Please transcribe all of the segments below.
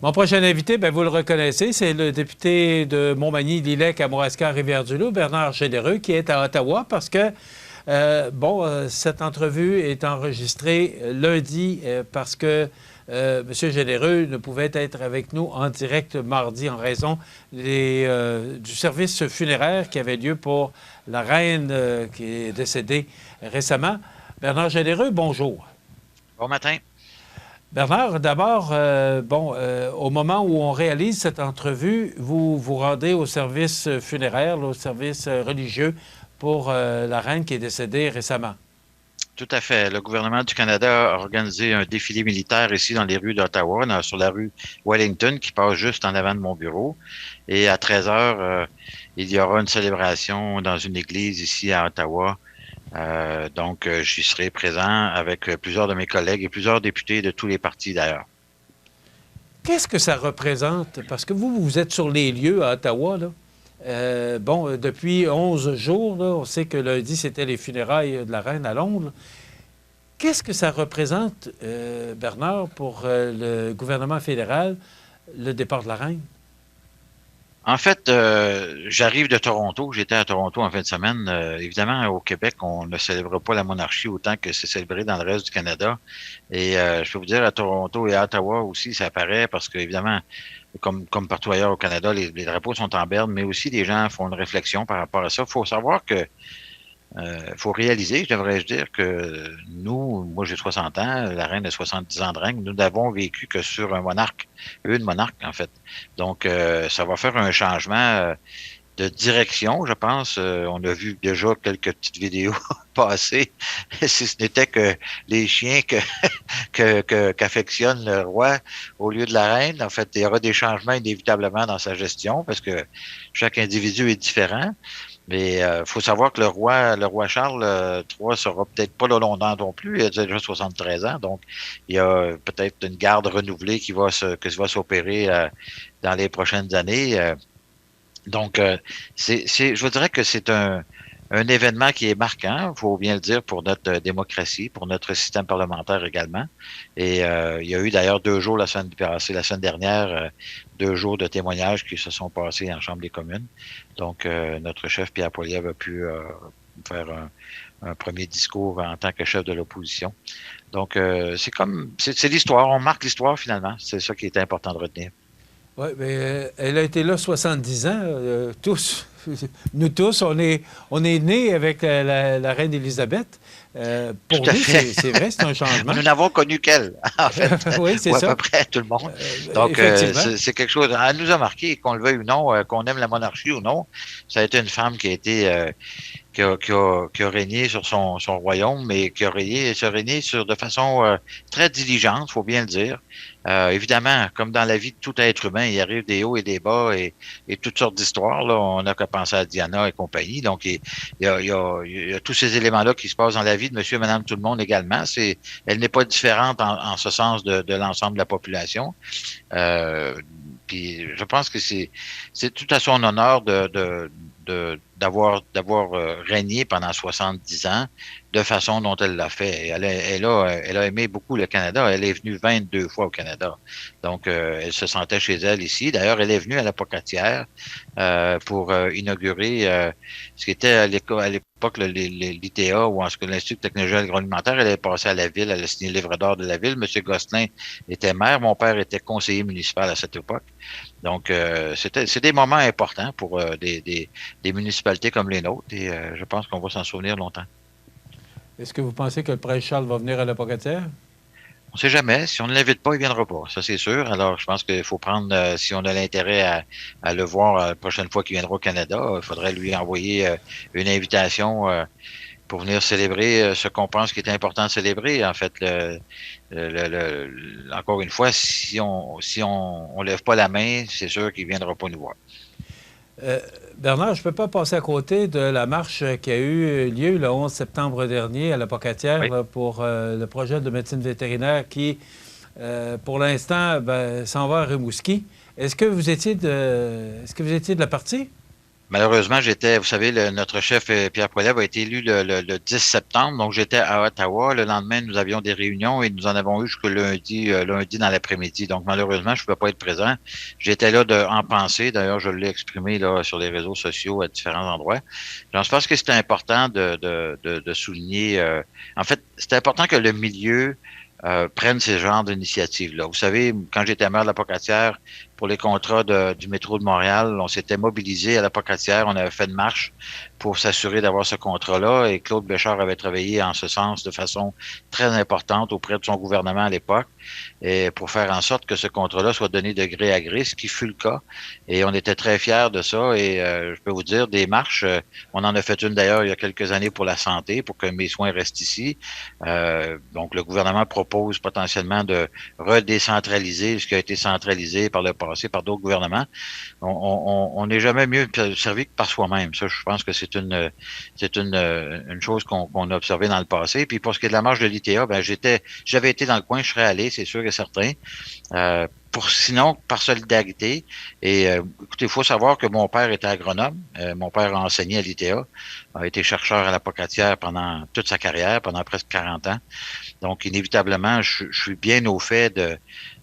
Mon prochain invité, bien, vous le reconnaissez, c'est le député de Montmagny-Lillet, Kamouraska, Rivière-du-Loup, Bernard Généreux, qui est à Ottawa parce que, cette entrevue est enregistrée lundi parce que M. Généreux ne pouvait être avec nous en direct mardi en raison du service funéraire qui avait lieu pour la reine qui est décédée récemment. Bernard Généreux, bonjour. Bon matin. Bernard, d'abord, au moment où on réalise cette entrevue, vous vous rendez au service funéraire, au service religieux pour la reine qui est décédée récemment. Tout à fait. Le gouvernement du Canada a organisé un défilé militaire ici dans les rues d'Ottawa, sur la rue Wellington, qui passe juste en avant de mon bureau. Et à 13 heures, il y aura une célébration dans une église ici à Ottawa. Donc, j'y serai présent avec plusieurs de mes collègues et plusieurs députés de tous les partis d'ailleurs. Qu'est-ce que ça représente? Parce que vous êtes sur les lieux à Ottawa, là. Depuis 11 jours, là, on sait que lundi, c'était les funérailles de la reine à Londres. Qu'est-ce que ça représente, Bernard, pour le gouvernement fédéral, le départ de la reine? En fait, j'arrive de Toronto. J'étais à Toronto en fin de semaine. Évidemment, au Québec, on ne célèbre pas la monarchie autant que c'est célébré dans le reste du Canada. Et je peux vous dire, à Toronto et à Ottawa aussi, ça apparaît parce que, évidemment, comme partout ailleurs au Canada, les drapeaux sont en berne, mais aussi les gens font une réflexion par rapport à ça. Il faut savoir que faut réaliser, devrais-je dire, que nous, moi j'ai 60 ans, la reine a 70 ans de règne, nous n'avons vécu que sur un monarque, une monarque en fait. Donc, ça va faire un changement de direction, je pense. On a vu déjà quelques petites vidéos passer, si ce n'était que les chiens qu'affectionne le roi au lieu de la reine. En fait, il y aura des changements inévitablement dans sa gestion parce que chaque individu est différent. Mais faut savoir que le roi Charles III sera peut-être pas là longtemps non plus. Il a déjà 73 ans, donc il y a peut-être une garde renouvelée qui va s'opérer dans les prochaines années. Donc, je vous dirais que c'est un événement qui est marquant, il faut bien le dire, pour notre démocratie, pour notre système parlementaire également. Et il y a eu d'ailleurs 2 jours la semaine passée, la semaine dernière, 2 jours de témoignages qui se sont passés en Chambre des communes. Donc, notre chef Pierre Poilievre a pu faire un premier discours en tant que chef de l'opposition. Donc, c'est l'histoire, on marque l'histoire finalement. C'est ça qui est important de retenir. Oui, mais elle a été là 70 ans, tous. Nous tous, on est nés avec la reine Élisabeth. Tout Pour à nous, fait. c'est vrai, c'est un changement. Nous n'avons connu qu'elle, en fait, Oui, c'est ou à peu ça. près tout le monde. Donc, Effectivement. c'est quelque chose, elle nous a marqué, qu'on le veuille ou non, qu'on aime la monarchie ou non. Ça a été une femme qui a été qui a régné sur son royaume, mais qui a régné de façon très diligente, faut bien le dire. Évidemment, comme dans la vie de tout être humain, il arrive des hauts et des bas et toutes sortes d'histoires. Là, on n'a qu'à penser à Diana et compagnie. Donc, il y a tous ces éléments-là qui se passent dans la vie de monsieur et madame tout le monde également. Elle n'est pas différente en ce sens de l'ensemble de la population. Puis je pense que c'est tout à son honneur d'avoir régné pendant 70 ans de façon dont elle l'a fait. Elle a aimé beaucoup le Canada. Elle est venue 22 fois au Canada. Donc, elle se sentait chez elle ici. D'ailleurs, elle est venue à la Pocatière pour inaugurer ce qui était à l'époque l'ITA, ou en ce que l'Institut de technologie agroalimentaire. Elle est passée à la ville, elle a signé le livre d'or de la ville. M. Gosselin était maire. Mon père était conseiller municipal à cette époque. Donc, c'est des moments importants pour des municipalités comme les nôtres et je pense qu'on va s'en souvenir longtemps. Est-ce que vous pensez que le prince Charles va venir à la Pocatière? On ne sait jamais. Si on ne l'invite pas, il ne viendra pas. Ça, c'est sûr. Alors, je pense qu'il faut prendre, si on a l'intérêt à le voir la prochaine fois qu'il viendra au Canada, il faudrait lui envoyer une invitation pour venir célébrer ce qu'on pense qui est important de célébrer. En fait, encore une fois, si on lève pas la main, c'est sûr qu'il ne viendra pas nous voir. Bernard, je ne peux pas passer à côté de la marche qui a eu lieu le 11 septembre dernier à la Pocatière Oui. pour le projet de médecine vétérinaire qui, pour l'instant, s'en va à Rimouski. Est-ce que vous étiez de la partie? Malheureusement, vous savez, notre chef Pierre Poilievre a été élu le 10 septembre, donc j'étais à Ottawa. Le lendemain, nous avions des réunions et nous en avons eu jusqu'au lundi dans l'après-midi. Donc malheureusement, je ne pouvais pas être présent. J'étais là en pensée. D'ailleurs, je l'ai exprimé là sur les réseaux sociaux à différents endroits. Donc, je pense que c'était important de souligner. En fait, c'était important que le milieu prennent ce genre d'initiatives-là. Vous savez, quand j'étais maire de la Pocatière, pour les contrats du métro de Montréal, on s'était mobilisé à la Pocatière, on avait fait une marche pour s'assurer d'avoir ce contrat-là et Claude Béchard avait travaillé en ce sens de façon très importante auprès de son gouvernement à l'époque et pour faire en sorte que ce contrat-là soit donné de gré à gré, ce qui fut le cas. Et on était très fiers de ça et je peux vous dire, des marches, on en a fait une d'ailleurs il y a quelques années pour la santé, pour que mes soins restent ici. Donc le gouvernement propose potentiellement de redécentraliser ce qui a été centralisé par le passé par d'autres gouvernements. On n'est jamais mieux servi que par soi-même. Ça, je pense que c'est une chose qu'on a observée dans le passé. Puis pour ce qui est de la marche de l'ITA, ben j'avais été dans le coin, je serais allé, c'est sûr et certain. Sinon, par solidarité. Et écoutez, il faut savoir que mon père était agronome. Mon père a enseigné à l'ITA, a été chercheur à la Pocatière pendant toute sa carrière, pendant presque 40 ans. Donc, inévitablement, je suis bien au fait de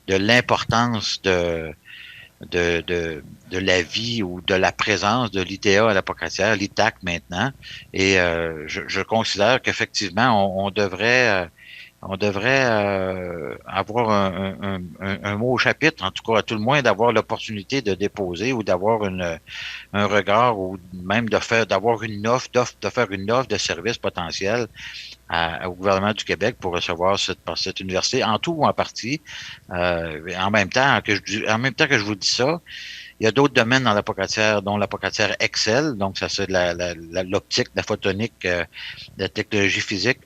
l'importance de la vie ou de la présence de l'ITA à la Pocatière, l'ITAC maintenant. Et je considère qu'effectivement, on devrait avoir un mot au chapitre, en tout cas à tout le moins d'avoir l'opportunité de déposer ou d'avoir un regard ou même d'avoir de faire une offre de service potentiel au gouvernement du Québec pour recevoir cette université, en tout ou en partie. En même temps que je vous dis ça, il y a d'autres domaines dans la Pocatière, dont la Pocatière excelle, donc ça c'est de l'optique, la photonique, de la technologie physique.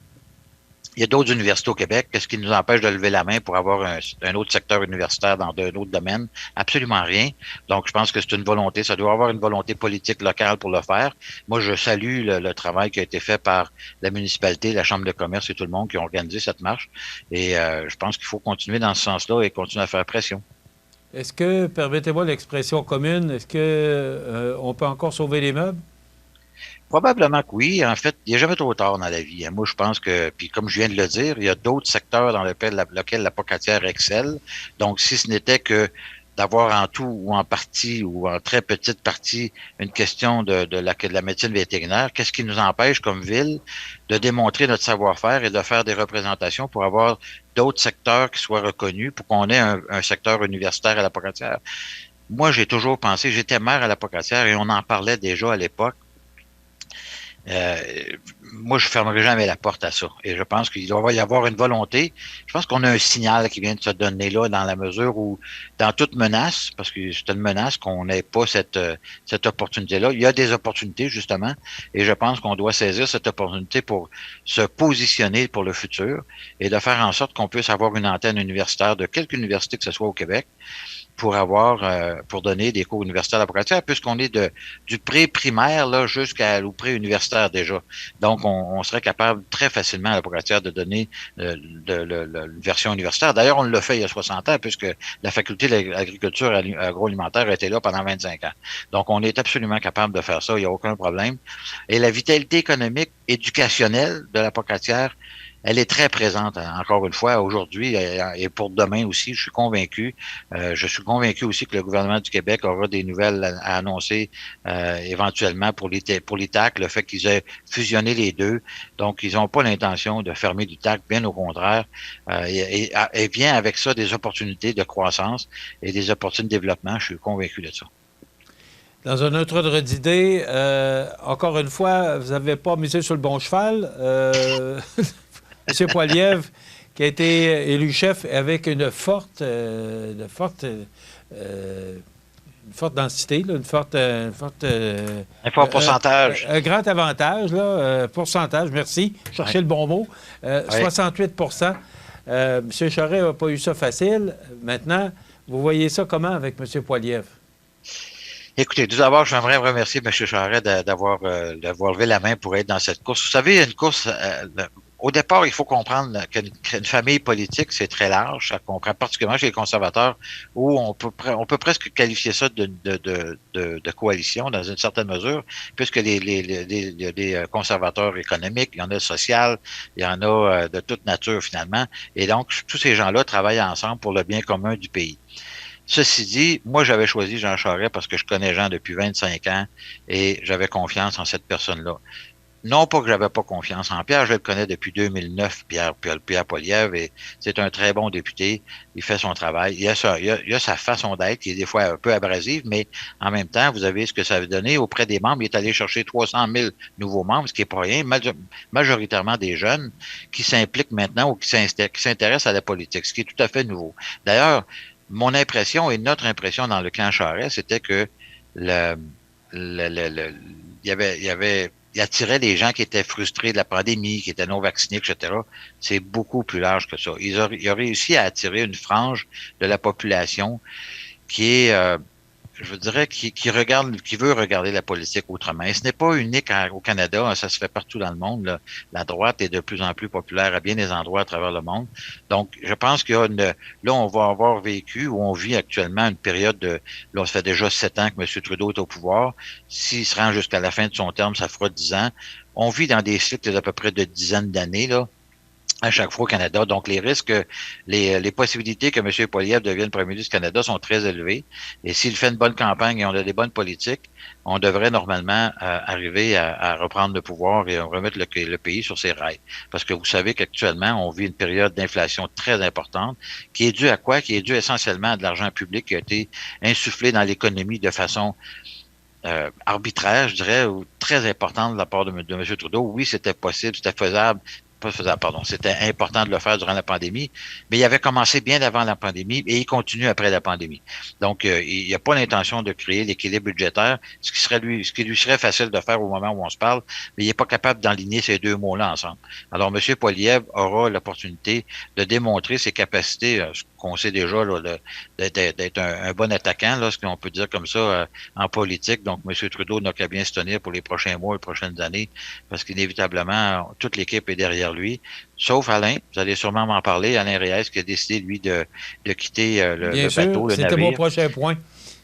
Il y a d'autres universités au Québec. Qu'est-ce qui nous empêche de lever la main pour avoir un autre secteur universitaire dans un autre domaine? Absolument rien. Donc, je pense que c'est une volonté. Ça doit avoir une volonté politique locale pour le faire. Moi, je salue le travail qui a été fait par la municipalité, la Chambre de commerce et tout le monde qui ont organisé cette marche. Et je pense qu'il faut continuer dans ce sens-là et continuer à faire pression. Est-ce que, permettez-moi l'expression commune, est-ce que on peut encore sauver les meubles? Probablement que oui. En fait, il n'y a jamais trop tard dans la vie. Moi, je pense que, puis comme je viens de le dire, il y a d'autres secteurs dans lesquels la Pocatière excelle. Donc, si ce n'était que d'avoir en tout ou en partie ou en très petite partie une question de la médecine vétérinaire, qu'est-ce qui nous empêche comme ville de démontrer notre savoir-faire et de faire des représentations pour avoir d'autres secteurs qui soient reconnus pour qu'on ait un secteur universitaire à la Pocatière? Moi, j'ai toujours pensé, j'étais maire à la Pocatière et on en parlait déjà à l'époque. Euh, Moi, je fermerai jamais la porte à ça. Et je pense qu'il doit y avoir une volonté. Je pense qu'on a un signal qui vient de se donner là, dans la mesure où, dans toute menace, parce que c'est une menace qu'on n'ait pas cette opportunité-là, il y a des opportunités, justement, et je pense qu'on doit saisir cette opportunité pour se positionner pour le futur et de faire en sorte qu'on puisse avoir une antenne universitaire de quelque université que ce soit au Québec pour donner des cours universitaires à la Pocatière, puisqu'on est du pré-primaire là jusqu'au pré-universitaire déjà. Donc, on serait capable très facilement à la Pocatière de donner une version universitaire. D'ailleurs, on l'a fait il y a 60 ans, puisque la faculté de l'agriculture agroalimentaire était là pendant 25 ans. Donc, on est absolument capable de faire ça, il n'y a aucun problème. Et la vitalité économique, éducationnelle de la Pocatière, elle est très présente, encore une fois, aujourd'hui et pour demain aussi, je suis convaincu. Je suis convaincu aussi que le gouvernement du Québec aura des nouvelles à annoncer éventuellement pour l'ITAC, le fait qu'ils aient fusionné les deux. Donc, ils n'ont pas l'intention de fermer l'ITAC, bien au contraire. Et vient avec ça des opportunités de croissance et des opportunités de développement. Je suis convaincu de ça. Dans un autre ordre d'idée, encore une fois, vous n'avez pas misé sur le bon cheval. M. Poilievre, qui a été élu chef avec une forte densité, là, Un fort pourcentage. un grand avantage, là, pourcentage, merci, cherchez Oui. le bon mot, Oui. 68 M. Charest n'a pas eu ça facile. Maintenant, vous voyez ça comment avec M. Poilievre? Écoutez, tout d'abord, j'aimerais remercier M. Charest d'avoir levé la main pour être dans cette course. Vous savez, une course au départ, il faut comprendre qu'une famille politique, c'est très large. Ça comprend particulièrement chez les conservateurs, où on peut presque qualifier ça de coalition dans une certaine mesure, puisque il y a des conservateurs économiques, il y en a social, il y en a de toute nature finalement. Et donc, tous ces gens-là travaillent ensemble pour le bien commun du pays. Ceci dit, moi, j'avais choisi Jean Charest parce que je connais Jean depuis 25 ans et j'avais confiance en cette personne-là. Non pas que j'avais pas confiance en Pierre, je le connais depuis 2009, Pierre Poilievre, et c'est un très bon député. Il fait son travail. Il a sa façon d'être, qui est des fois un peu abrasive, mais en même temps, vous avez ce que ça veut donner auprès des membres. Il est allé chercher 300 000 nouveaux membres, ce qui est pas rien, majoritairement des jeunes qui s'impliquent maintenant ou qui s'intéressent à la politique, ce qui est tout à fait nouveau. D'ailleurs, mon impression et notre impression dans le camp Charest, c'était que le, il y avait il attirait des gens qui étaient frustrés de la pandémie, qui étaient non vaccinés, etc. C'est beaucoup plus large que ça. Il a réussi à attirer une frange de la population qui est, je dirais, qui veut regarder la politique autrement. Et ce n'est pas unique au Canada, ça se fait partout dans le monde. Là. La droite est de plus en plus populaire à bien des endroits à travers le monde. Donc, je pense qu'il y a là, on va avoir vécu, ou on vit actuellement une période là, ça fait déjà 7 ans que M. Trudeau est au pouvoir. S'il se rend jusqu'à la fin de son terme, ça fera 10 ans. On vit dans des cycles d'à peu près de dizaines d'années, là, à chaque fois au Canada. Donc, les risques, les possibilités que M. Poilievre devienne premier ministre du Canada sont très élevées. Et s'il fait une bonne campagne et on a des bonnes politiques, on devrait normalement arriver à reprendre le pouvoir et à remettre le pays sur ses rails. Parce que vous savez qu'actuellement, on vit une période d'inflation très importante qui est due à quoi? Qui est due essentiellement à de l'argent public qui a été insufflé dans l'économie de façon arbitraire, je dirais, ou très importante de la part de M. Trudeau. Oui, c'était possible, c'était faisable, pas faisable, pardon, c'était important de le faire durant la pandémie, mais il avait commencé bien avant la pandémie et il continue après la pandémie. Donc, il n'y a pas l'intention de créer l'équilibre budgétaire, ce qui lui serait facile de faire au moment où on se parle, mais il n'est pas capable d'enligner ces deux mots-là ensemble. Alors, M. Poilievre aura l'opportunité de démontrer ses capacités, ce qu'on sait déjà, d'être un bon attaquant, là, ce qu'on peut dire comme ça en politique. Donc, M. Trudeau n'a qu'à bien se tenir pour les prochains mois et les prochaines années, parce qu'inévitablement, toute l'équipe est derrière lui, sauf Alain, vous allez sûrement m'en parler, Alain Reyes, qui a décidé, lui, de quitter Bien le sûr, bateau, le c'était mon navire. prochain point.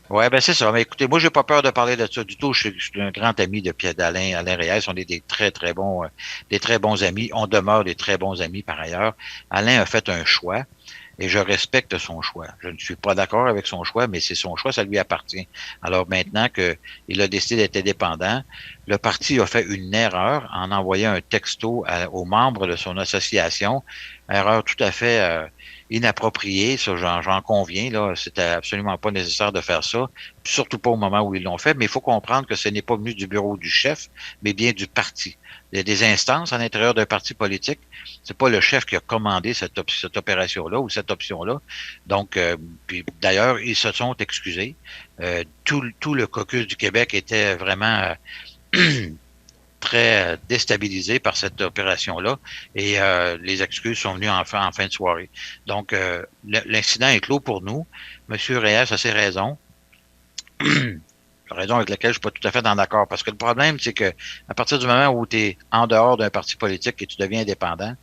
Ouais, ben c'est ça. Mais écoutez, moi, j'ai pas peur de parler de ça du tout. Je suis un grand ami de Pierre d'Alain, Alain Reyes. On est des très bons amis. On demeure des très bons amis par ailleurs. Alain a fait un choix. Et je respecte son choix. Je ne suis pas d'accord avec son choix, mais c'est son choix, ça lui appartient. Alors maintenant qu'il a décidé d'être indépendant, le parti a fait une erreur en envoyant un texto aux membres de son association, erreur tout à fait inappropriée, ça j'en conviens, là, c'était absolument pas nécessaire de faire ça, surtout pas au moment où ils l'ont fait, mais il faut comprendre que ce n'est pas venu du bureau du chef, mais bien du parti. Il y a des instances à l'intérieur d'un parti politique. C'est pas le chef qui a commandé cette opération-là ou cette option-là. Donc, puis d'ailleurs, ils se sont excusés. Tout le caucus du Québec était vraiment très déstabilisé par cette opération-là et les excuses sont venues en fin de soirée. Donc, l'incident est clos pour nous. Monsieur Reyes a ses raisons. Raison avec laquelle je suis pas tout à fait en accord. Parce que le problème, c'est que à partir du moment où tu es en dehors d'un parti politique et tu deviens indépendant,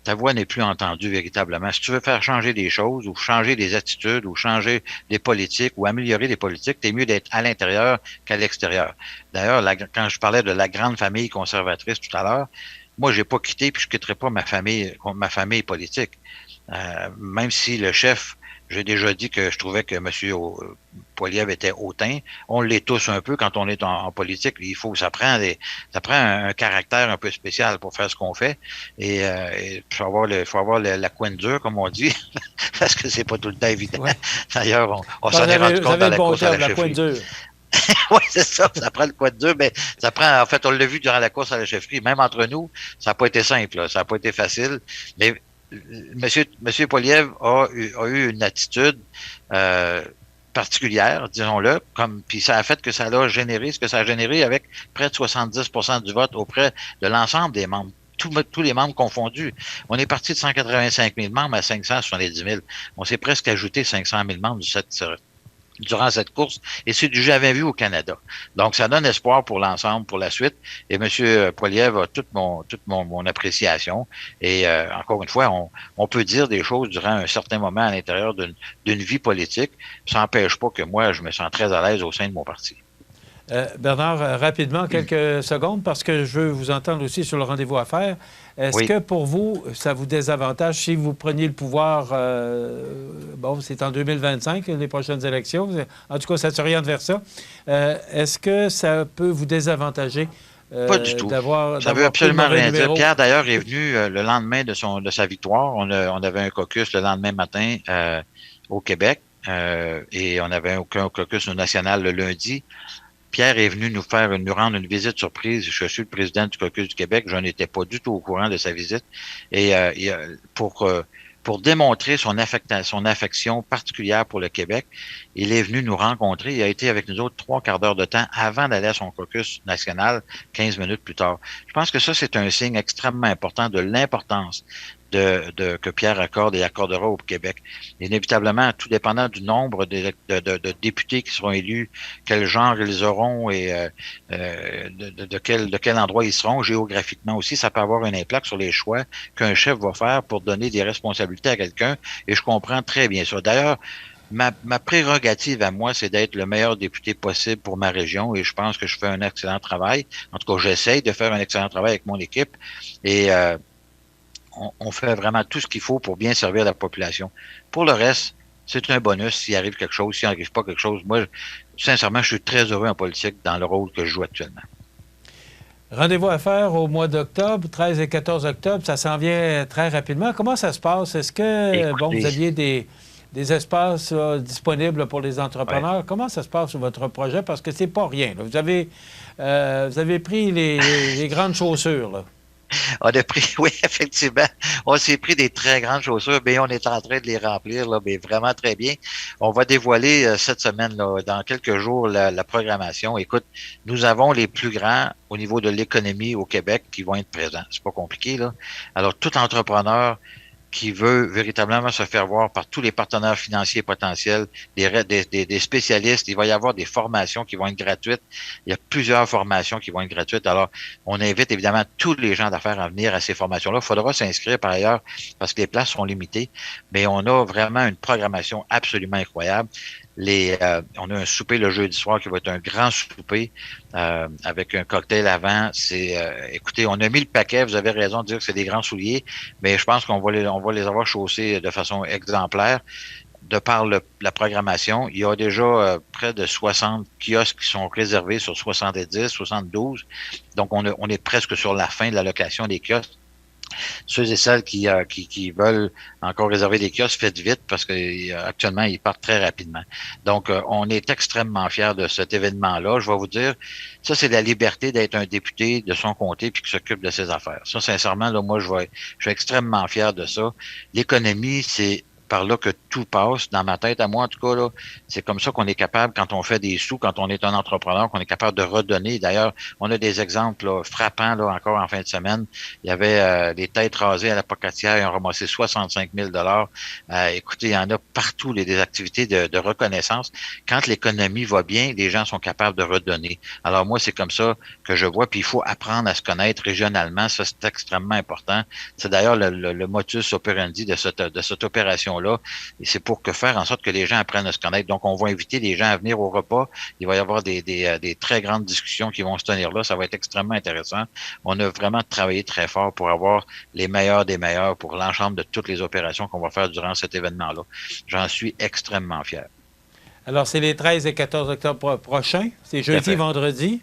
ta voix n'est plus entendue véritablement. Si tu veux faire changer des choses ou changer des attitudes ou changer des politiques ou améliorer des politiques, t'es mieux d'être à l'intérieur qu'à l'extérieur. D'ailleurs, quand je parlais de la grande famille conservatrice tout à l'heure, moi, j'ai pas quitté puis je quitterai pas ma famille politique. Même si le chef, j'ai déjà dit que je trouvais que M. Poilievre était hautain. On l'est tous un peu quand on est en politique. Ça prend un caractère un peu spécial pour faire ce qu'on fait. Et il faut avoir la couenne dure, comme on dit, parce que c'est pas tout le temps évident. Ouais. D'ailleurs, on s'en est rendu compte dans la course à la chefferie. Oui, c'est ça prend le couenne dur, mais ça prend, en fait, on l'a vu durant la course à la chefferie, même entre nous, ça n'a pas été simple, là, ça n'a pas été facile, mais Monsieur Poilievre a eu une attitude particulière, disons-le, puis ça a fait que ça a généré ce que ça a généré avec près de 70% du vote auprès de l'ensemble des membres. Tous les membres confondus. On est parti de 185 000 membres à 570 000. On s'est presque ajouté 500 000 membres durant cette course, et c'est du jamais vu au Canada. Donc, ça donne espoir pour l'ensemble, pour la suite. Et M. Poilievre a toute mon appréciation. Et encore une fois, on peut dire des choses durant un certain moment à l'intérieur d'une vie politique. Ça n'empêche pas que moi, je me sens très à l'aise au sein de mon parti. Bernard, rapidement, quelques secondes, parce que je veux vous entendre aussi sur le rendez-vous à faire. Est-ce Oui. que pour vous, ça vous désavantage si vous preniez le pouvoir, bon, c'est en 2025, les prochaines élections, en tout cas, ça s'oriente vers ça. Est-ce que ça peut vous désavantager Pas du tout. d'avoir Ça veut pris le absolument mauvais rien dire. numéro? Pierre, d'ailleurs, est venu le lendemain de sa victoire. On avait un caucus le lendemain matin au Québec et on avait un caucus national le lundi. Pierre est venu nous rendre une visite surprise. Je suis le président du Caucus du Québec. Je n'étais pas du tout au courant de sa visite. Et pour démontrer son affection particulière pour le Québec, il est venu nous rencontrer. Il a été avec nous autres 3/4 d'heure de temps avant d'aller à son caucus national, 15 minutes plus tard. Je pense que ça, c'est un signe extrêmement important de l'importance que Pierre accorde et accordera au Québec. Inévitablement, tout dépendant du nombre de députés qui seront élus, quel genre ils auront et de quel endroit ils seront géographiquement aussi, ça peut avoir un impact sur les choix qu'un chef va faire pour donner des responsabilités à quelqu'un. Et je comprends très bien ça. D'ailleurs, ma prérogative à moi, c'est d'être le meilleur député possible pour ma région et je pense que je fais un excellent travail. En tout cas, j'essaye de faire un excellent travail avec mon équipe et on fait vraiment tout ce qu'il faut pour bien servir la population. Pour le reste, c'est un bonus s'il arrive quelque chose, s'il n'arrive pas quelque chose. Moi, sincèrement, je suis très heureux en politique dans le rôle que je joue actuellement. Rendez-vous à faire au mois d'octobre, 13 et 14 octobre, ça s'en vient très rapidement. Comment ça se passe? Est-ce que, Écoutez, vous aviez des espaces disponibles pour les entrepreneurs? ouais. Comment ça se passe sur votre projet? Parce que c'est pas rien, là. Vous avez pris les grandes chaussures, là. On a pris, oui, effectivement, on s'est pris des très grandes chaussures, mais on est en train de les remplir, là, mais vraiment très bien. On va dévoiler cette semaine, là, dans quelques jours, la programmation. Écoute, nous avons les plus grands au niveau de l'économie au Québec qui vont être présents. C'est pas compliqué, là. Alors, tout entrepreneur qui veut véritablement se faire voir par tous les partenaires financiers potentiels, des spécialistes. Il va y avoir des formations qui vont être gratuites. Il y a plusieurs formations qui vont être gratuites. Alors, on invite évidemment tous les gens d'affaires à venir à ces formations-là. Il faudra s'inscrire par ailleurs parce que les places sont limitées, mais on a vraiment une programmation absolument incroyable. On a un souper le jeudi soir qui va être un grand souper avec un cocktail avant. Écoutez, on a mis le paquet. Vous avez raison de dire que c'est des grands souliers, mais je pense qu'on va les avoir chaussés de façon exemplaire. De par la programmation, il y a déjà près de 60 kiosques qui sont réservés sur 70, 72. Donc, on est presque sur la fin de la location des kiosques. Ceux et celles qui veulent encore réserver des kiosques, faites vite parce que actuellement, ils partent très rapidement. Donc, on est extrêmement fiers de cet événement-là. Je vais vous dire, ça, c'est la liberté d'être un député de son comté puis qui s'occupe de ses affaires. Ça, sincèrement, là, moi, je suis extrêmement fier de ça. L'économie, c'est par là que tout passe. Dans ma tête, à moi, en tout cas, là, c'est comme ça qu'on est capable, quand on fait des sous, quand on est un entrepreneur, qu'on est capable de redonner. D'ailleurs, on a des exemples là, frappants là, encore en fin de semaine. Il y avait des têtes rasées à la Pocatière, ils ont ramassé 65 000 Écoutez, il y en a partout des activités de reconnaissance. Quand l'économie va bien, les gens sont capables de redonner. Alors moi, c'est comme ça que je vois. Puis il faut apprendre à se connaître régionalement. Ça, c'est extrêmement important. C'est d'ailleurs le motus operandi de cette opération-là. Et c'est pour faire en sorte que les gens apprennent à se connaître. Donc, on va inviter les gens à venir au repas. Il va y avoir des très grandes discussions qui vont se tenir là. Ça va être extrêmement intéressant. On a vraiment travaillé très fort pour avoir les meilleurs des meilleurs pour l'ensemble de toutes les opérations qu'on va faire durant cet événement-là. J'en suis extrêmement fier. Alors, c'est les 13 et 14 octobre prochains. C'est jeudi, vendredi.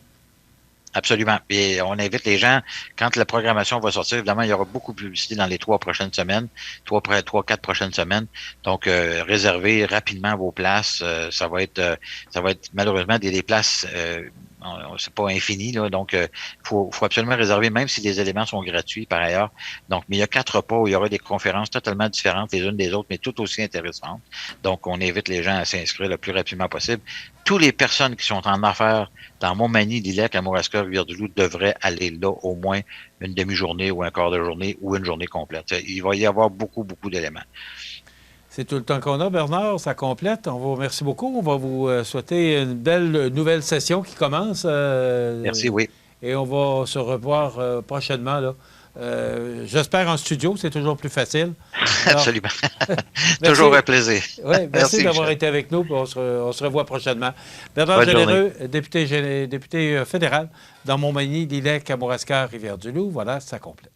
Absolument. Et on invite les gens, quand la programmation va sortir, évidemment, il y aura beaucoup de publicité dans les 3 prochaines semaines, 4 prochaines semaines. Donc, réservez rapidement vos places. Ça va être malheureusement des places, c'est pas infini, là. Donc, faut absolument réserver, même si les éléments sont gratuits par ailleurs. Donc, mais il y a 4 repas où il y aura des conférences totalement différentes les unes des autres, mais tout aussi intéressantes. Donc, on invite les gens à s'inscrire le plus rapidement possible. Toutes les personnes qui sont en affaires dans Montmagny, Lillec, Kamouraska, Rivière-du-Loup devraient aller là au moins une demi-journée ou un quart de journée ou une journée complète. Il va y avoir beaucoup, beaucoup d'éléments. C'est tout le temps qu'on a, Bernard. Ça complète. On vous remercie beaucoup. On va vous souhaiter une belle nouvelle session qui commence. Merci, oui. Et on va se revoir prochainement, là. J'espère en studio, c'est toujours plus facile. Alors, absolument. Toujours un plaisir. Oui, merci d'avoir Michel. été avec nous. On se revoit prochainement. Bernard Bonne Généreux, député fédéral dans Montmagny, Lillec, Kamouraska, Rivière-du-Loup. Voilà, ça complète.